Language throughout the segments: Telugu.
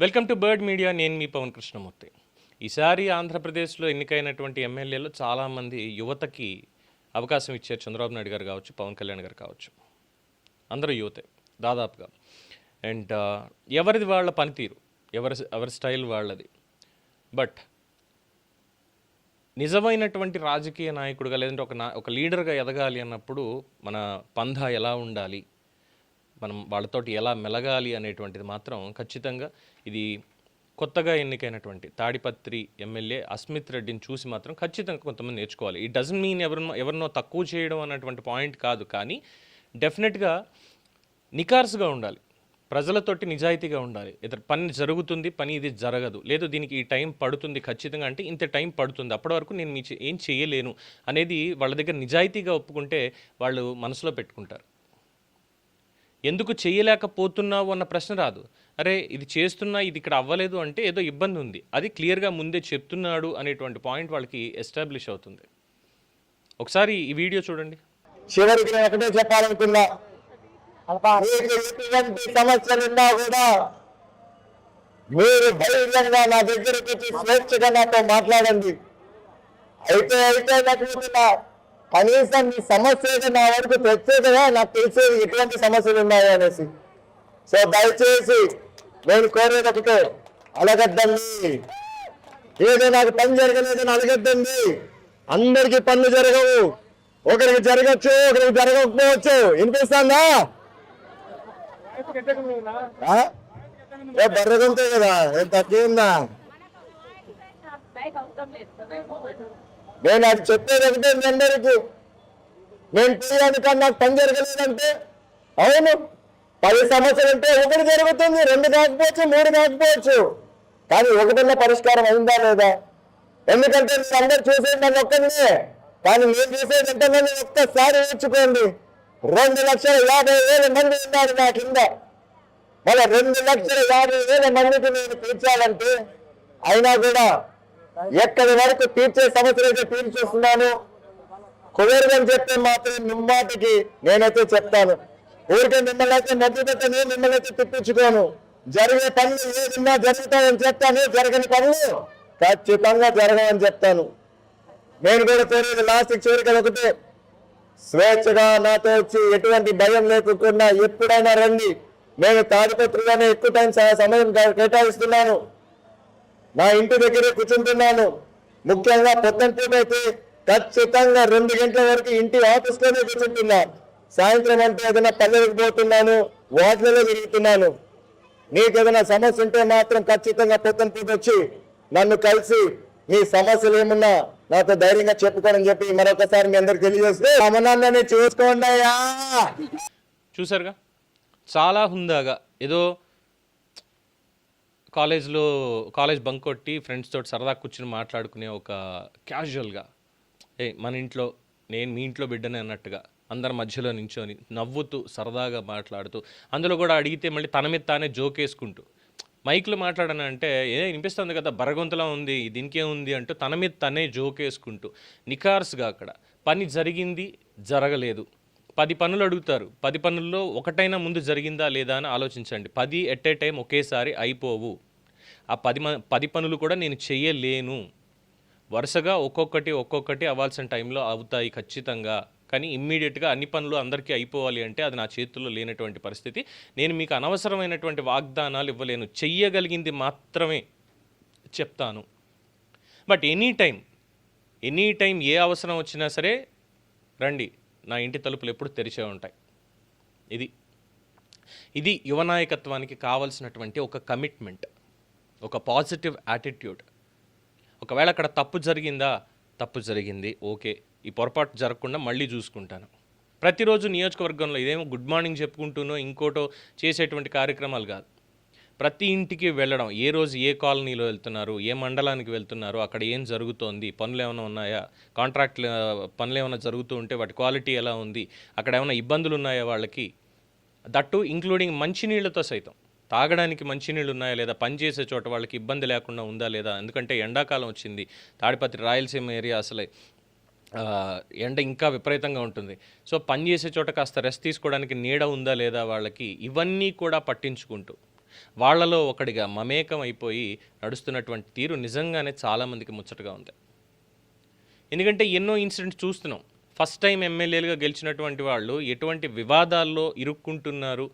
Welcome to bird media. నేను మీ పవన్ కృష్ణమూర్తి. ఈసారి ఆంధ్రప్రదేశ్లో ఎన్నికైనటువంటి ఎమ్మెల్యేలు చాలామంది యువతకి అవకాశం ఇచ్చారు. చంద్రబాబు నాయుడు గారు కావచ్చు, పవన్ కళ్యాణ్ గారు కావచ్చు, అందరూ యువతే దాదాపుగా. అండ్ ఎవరిది వాళ్ళ పనితీరు, ఎవరి స్టైల్ వాళ్ళది. బట్ నిజమైనటువంటి రాజకీయ నాయకుడుగా లేదంటే ఒక లీడర్గా ఎదగాలి అన్నప్పుడు మన పంధా ఎలా ఉండాలి, మనం వాళ్ళతోటి ఎలా మెలగాలి అనేటువంటిది మాత్రం ఖచ్చితంగా ఇది కొత్తగా ఎన్నికైనటువంటి తాడిపత్రి ఎమ్మెల్యే అస్మిత్ రెడ్డిని చూసి మాత్రం ఖచ్చితంగా కొంతమంది నేర్చుకోవాలి. ఈ డజన్ మీన్ ఎవరినో తక్కువ చేయడం అన్నటువంటి పాయింట్ కాదు, కానీ డెఫినెట్గా నికార్స్గా ఉండాలి, ప్రజలతోటి నిజాయితీగా ఉండాలి. ఇతర పని జరుగుతుంది, పని ఇది జరగదు, లేదు దీనికి ఈ టైం పడుతుంది ఖచ్చితంగా అంటే ఇంత టైం పడుతుంది, అప్పటి వరకు నేను ఏం చేయలేను అనేది వాళ్ళ దగ్గర నిజాయితీగా ఒప్పుకుంటే వాళ్ళు మనసులో పెట్టుకుంటారు. ఎందుకు చేయలేకపోతున్నావు అన్న ప్రశ్న రాదు. అరే ఇది చేస్తున్నా, ఇది ఇక్కడ అవ్వలేదు అంటే ఏదో ఇబ్బంది ఉంది, అది క్లియర్గా ముందే చెప్తున్నాడు అనేటువంటి పాయింట్ వాళ్ళకి ఎస్టాబ్లిష్ అవుతుంది. ఒకసారి ఈ వీడియో చూడండి. చివరికి నేను ఒకటే చెప్పాలనుకున్నా, ఎటువంటి సమస్యలు ఉన్నా కూడా మీరు ధైర్యంగా నా దగ్గరకు వచ్చి స్వేచ్ఛగా నాతో మాట్లాడండి. అయితే లేకపోతున్నా కనీసం మీ సమస్య నా వరకు తెచ్చేదిగా నాకు తెలిసేది ఎటువంటి సమస్యలు ఉన్నాయో అనేసి. సో దయచేసి నేను కోరేది ఒకటే, అడగద్దండి. ఏదో నాకు పని జరగలేదని అడగద్దండి. అందరికీ పనులు జరగవు, ఒకరికి జరగచ్చు, ఒకరికి జరగకపోవచ్చు. వినిపిస్తుందా? బర్రెగుంటే కదా, ఏం తక్కువ. నేను అది చెప్పేది ఒకటే మీ అందరికీ, నేను చేయడానికి నాకు పని జరగలేదంటే అవును, 10 సమస్యలు అంటే ఒకటి జరుగుతుంది, 2 కాకపోవచ్చు, 3 కాకపోవచ్చు, కానీ ఒకటిన్న పరిష్కారం అయిందా లేదా? ఎందుకంటే మీరు అందరు చూసేది నన్ను ఒక్కరినే, కానీ నేను చూసేది అంటే నన్ను ఒక్కసారి నేర్చుకోండి. 2,50,000 మంది ఉన్నారు నా కింద. మళ్ళీ 2,50,000 మందికి నేను తీర్చాలంటే అయినా కూడా ఎక్కడి వరకు తీర్చే సమస్యలు అయితే తీర్చేస్తున్నాను. కుదరదని చెప్తే మాత్రం మిమ్మాటికి నేనైతే చెప్తాను. ఊరికే మిమ్మల్ని అయితే మధ్య పెట్టని, మిమ్మల్ని అయితే తిప్పించుకోను. జరిగే పనులు ఏదన్నా జరుగుతాయని చెప్తాను, జరగని పనులు ఖచ్చితంగా జరగవని చెప్తాను. నేను కూడా కోరేది లాస్ట్ చివరికి ఒకటే, స్వేచ్ఛగా నాతో వచ్చి ఎటువంటి భయం లేకుండా ఎప్పుడైనా రండి. నేను తాడిపత్రిలోనే ఎక్కువ టైం సమయం కేటాయిస్తున్నాను. నా ఇంటి దగ్గరే కూర్చుంటున్నాను. ముఖ్యంగా పొద్దున అయితే ఖచ్చితంగా 2 గంటల వరకు ఇంటి ఆఫీస్లోనే కూర్చుంటున్నా. సాయంత్రం అంటే ఏదైనా పల్లెలకు పోతున్నాను, వాటిలలో తిరుగుతున్నాను. నీకు ఏదైనా సమస్య ఉంటే మాత్రం ఖచ్చితంగా పొద్దున వచ్చి నన్ను కలిసి మీ సమస్యలు ఏమున్నా నాతో ధైర్యంగా చెప్పుకోనని చెప్పి మరొకసారి మీ అందరికి తెలియజేస్తే అమనాన్ని చూసుకోండి అయ్యా. చూసారుగా, చాలా హుందాగా ఏదో కాలేజ్ బంక్ కొట్టి ఫ్రెండ్స్ తోటి సరదా కూర్చుని మాట్లాడుకునే ఒక క్యాజువల్గా, మన ఇంట్లో నేను మీ ఇంట్లో బిడ్డనే అన్నట్టుగా అందరి మధ్యలో నించొని నవ్వుతూ సరదాగా మాట్లాడుతూ, అందులో కూడా అడిగితే మళ్ళీ తన మీద తానే జోకేసుకుంటూ, మైక్లో మాట్లాడనంటే వినిపిస్తుంది కదా బరగొంతలా ఉంది, దీనికే ఉంది అంటూ తన మీద తనే జోకేసుకుంటూ నికార్స్గా అక్కడ పని జరిగింది జరగలేదు. 10 పనులు అడుగుతారు, 10 పనుల్లో ఒకటైనా ముందు జరిగిందా లేదా అని ఆలోచించండి. 10 ఎట్ ఏ టైం ఒకేసారి అయిపోవు. ఆ 10 పనులు కూడా నేను చెయ్యలేను. వరుసగా ఒక్కొక్కటి అవ్వాల్సిన టైంలో అవుతాయి ఖచ్చితంగా. కానీ ఇమ్మీడియట్గా అన్ని పనులు అందరికీ అయిపోవాలి అంటే అది నా చేతుల్లో లేనటువంటి పరిస్థితి. నేను మీకు అనవసరమైనటువంటి వాగ్దానాలు ఇవ్వలేను, చెయ్యగలిగింది మాత్రమే చెప్తాను. బట్ ఎనీ టైం ఏ అవసరం వచ్చినా సరే రండి, నా ఇంటి తలుపులు ఎప్పుడు తెరిచే ఉంటాయి. ఇది యువ నాయకత్వానికి కావాల్సినటువంటి ఒక కమిట్మెంట్, ఒక పాజిటివ్ యాటిట్యూడ్. ఒకవేళ అక్కడ తప్పు జరిగింది, ఓకే, ఈ పొరపాటు జరగకుండా మళ్ళీ చూసుకుంటాను. ప్రతిరోజు నియోజకవర్గంలో ఇదేమో గుడ్ మార్నింగ్ చెప్పుకుంటూనో ఇంకోటో చేసేటువంటి కార్యక్రమాలు కాదు. ప్రతి ఇంటికి వెళ్ళడం, ఏ రోజు ఏ కాలనీలో వెళ్తున్నారు, ఏ మండలానికి వెళ్తున్నారు, అక్కడ ఏం జరుగుతోంది, పనులు ఏమైనా ఉన్నాయా, కాంట్రాక్ట్లు పనులు ఏమైనా జరుగుతూ ఉంటే వాటి క్వాలిటీ ఎలా ఉంది, అక్కడ ఏమైనా ఇబ్బందులు ఉన్నాయా వాళ్ళకి, దట్టు ఇంక్లూడింగ్ మంచినీళ్ళతో సైతం, తాగడానికి మంచినీళ్ళు ఉన్నాయా లేదా, పనిచేసే చోట వాళ్ళకి ఇబ్బంది లేకుండా ఉందా లేదా. ఎందుకంటే ఎండాకాలం వచ్చింది, తాడిపత్రి రాయలసీమ ఏరియా అసలే ఎండ ఇంకా విపరీతంగా ఉంటుంది. సో పనిచేసే చోట కాస్త రెస్ట్ తీసుకోవడానికి నీడ ఉందా లేదా వాళ్ళకి, ఇవన్నీ కూడా పట్టించుకుంటూ వాళ్ళలో ఒకడిగా మమేకం అయిపోయి నడుస్తున్నటువంటి తీరు నిజంగానే చాలామందికి ముచ్చటగా ఉంది. ఎందుకంటే ఎన్నో ఇన్సిడెంట్స్ చూస్తున్నాం. ఫస్ట్ టైం ఎమ్మెల్యేలుగా గెలిచినటువంటి వాళ్ళు ఎటువంటి వివాదాల్లో ఇరుక్కుంటున్నారు,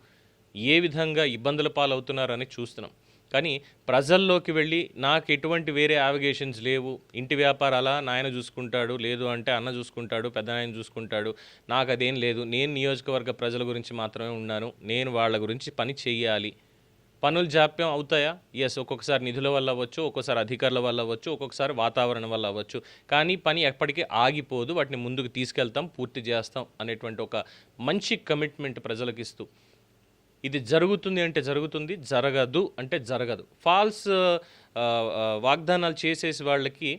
ఏ విధంగా ఇబ్బందుల పాలవుతున్నారు అని చూస్తున్నాం. కానీ ప్రజల్లోకి వెళ్ళి నాకు ఎటువంటి వేరే యావిగేషన్స్ లేవు, ఇంటి వ్యాపారాలా నాయన చూసుకుంటాడు, లేదు అంటే అన్న చూసుకుంటాడు, పెద్ద నాయన చూసుకుంటాడు, నాకు అదేం లేదు, నేను నియోజకవర్గ ప్రజల గురించి మాత్రమే ఉన్నాను, నేను వాళ్ళ గురించి పని చెయ్యాలి. పనులు జాప్యం అవుతాయా? ఎస్, ఒక్కొక్కసారి నిధుల వల్ల అవ్వచ్చు, ఒక్కొక్కసారి అధికారుల వల్ల అవ్వచ్చు, ఒక్కొక్కసారి వాతావరణం వల్ల అవ్వచ్చు. కానీ పని ఎప్పటికీ ఆగిపోదు, వాటిని ముందుకు తీసుకెళ్తాం, పూర్తి చేస్తాం అనేటువంటి ఒక మంచి కమిట్మెంట్ ప్రజలకు ఇస్తూ ఇది జరుగుతుంది అంటే జరుగుతుంది, జరగదు అంటే జరగదు. ఫాల్స్ వాగ్దానాలు చేసేసి వాళ్ళకి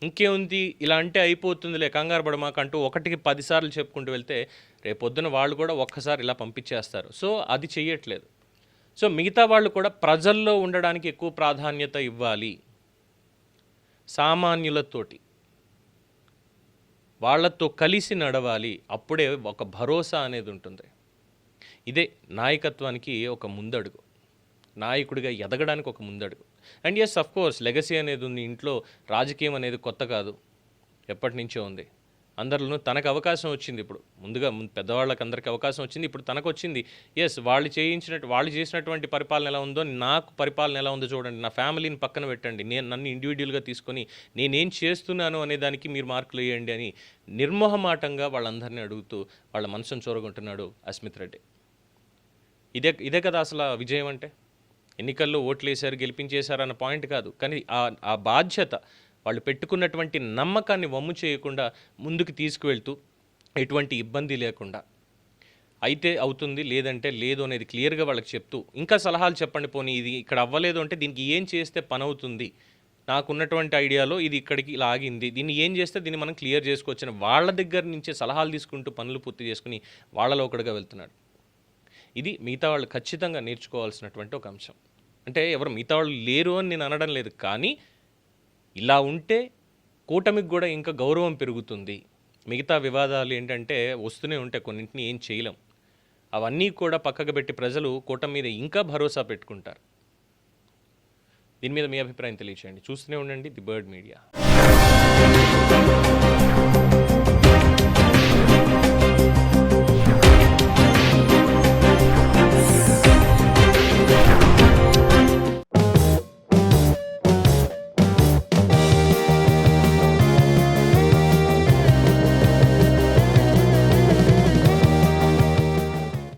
ఇంకేముంది ఇలా అంటే అయిపోతుందిలే కంగారు పడమాకంటూ ఒకటికి 10 సార్లు చెప్పుకుంటూ వెళ్తే రేపొద్దున వాళ్ళు కూడా ఒక్కసారి ఇలా పంపించేస్తారు. సో అది చెయ్యట్లేదు. సో మిగతా వాళ్ళు కూడా ప్రజల్లో ఉండడానికి ఎక్కువ ప్రాధాన్యత ఇవ్వాలి, సామాన్యులతోటి వాళ్ళతో కలిసి నడవాలి. అప్పుడే ఒక భరోసా అనేది ఉంటుంది. ఇదే నాయకత్వానికి ఒక ముందడుగు, నాయకుడిగా ఎదగడానికి ఒక ముందడుగు. And yes, of course legacy అనేది ఉంది ఇంట్లో. రాజకీయం అనేది కొత్త కాదు, ఎప్పటి నుంచో ఉంది. అందరిలోనూ తనకు అవకాశం వచ్చింది. ఇప్పుడు ముందుగా పెద్దవాళ్ళకి అందరికీ అవకాశం వచ్చింది, ఇప్పుడు తనకు వచ్చింది. ఎస్, వాళ్ళు చేసినటువంటి పరిపాలన ఎలా ఉందో నాకు పరిపాలన ఎలా ఉందో చూడండి, నా ఫ్యామిలీని పక్కన పెట్టండి, నన్ను ఇండివిజువల్గా తీసుకొని నేనేం చేస్తున్నాను అనే దానికి మీరు మార్కులు వేయండి అని నిర్మోహమాటంగా వాళ్ళందరినీ అడుగుతూ వాళ్ళ మనసును చూరగొంటున్నాడు అస్మిత్ రెడ్డి. ఇదే కదా అసలు విజయం అంటే. ఎన్నికల్లో ఓట్లు వేశారు, గెలిపించేశారు అన్న పాయింట్ కాదు, కానీ ఆ బాధ్యత, వాళ్ళు పెట్టుకున్నటువంటి నమ్మకాన్ని వమ్ము చేయకుండా ముందుకు తీసుకువెళ్తూ ఎటువంటి ఇబ్బంది లేకుండా అయితే అవుతుంది, లేదంటే లేదు అనేది క్లియర్గా వాళ్ళకి చెప్తూ ఇంకా సలహాలు చెప్పండి, పోనీ ఇది ఇక్కడ అవ్వలేదు అంటే దీనికి ఏం చేస్తే పని అవుతుంది, నాకున్నటువంటి ఐడియాలో ఇది ఇక్కడికి ఇలా ఆగింది, దీన్ని ఏం చేస్తే దీన్ని మనం క్లియర్ చేసుకోవచ్చని వాళ్ళ దగ్గర నుంచే సలహాలు తీసుకుంటూ పనులు పూర్తి చేసుకుని వాళ్ళలో ఒకటిగా వెళ్తున్నాడు. ఇది మిగతా వాళ్ళు ఖచ్చితంగా నేర్చుకోవాల్సినటువంటి ఒక అంశం. అంటే ఎవరు మిగతా వాళ్ళు లేరు అని నేను అనడం లేదు, కానీ ఇలా ఉంటే కూటమికి కూడా ఇంకా గౌరవం పెరుగుతుంది. మిగతా వివాదాలు ఏంటంటే వస్తూనే ఉంటాయి, కొన్నింటిని ఏం చేయలేం. అవన్నీ కూడా పక్కకు పెట్టి ప్రజలు కూటమి మీద ఇంకా భరోసా పెట్టుకుంటారు. దీని మీద మీ అభిప్రాయం తెలియచేయండి. చూస్తూనే ఉండండి ది బర్డ్ మీడియా.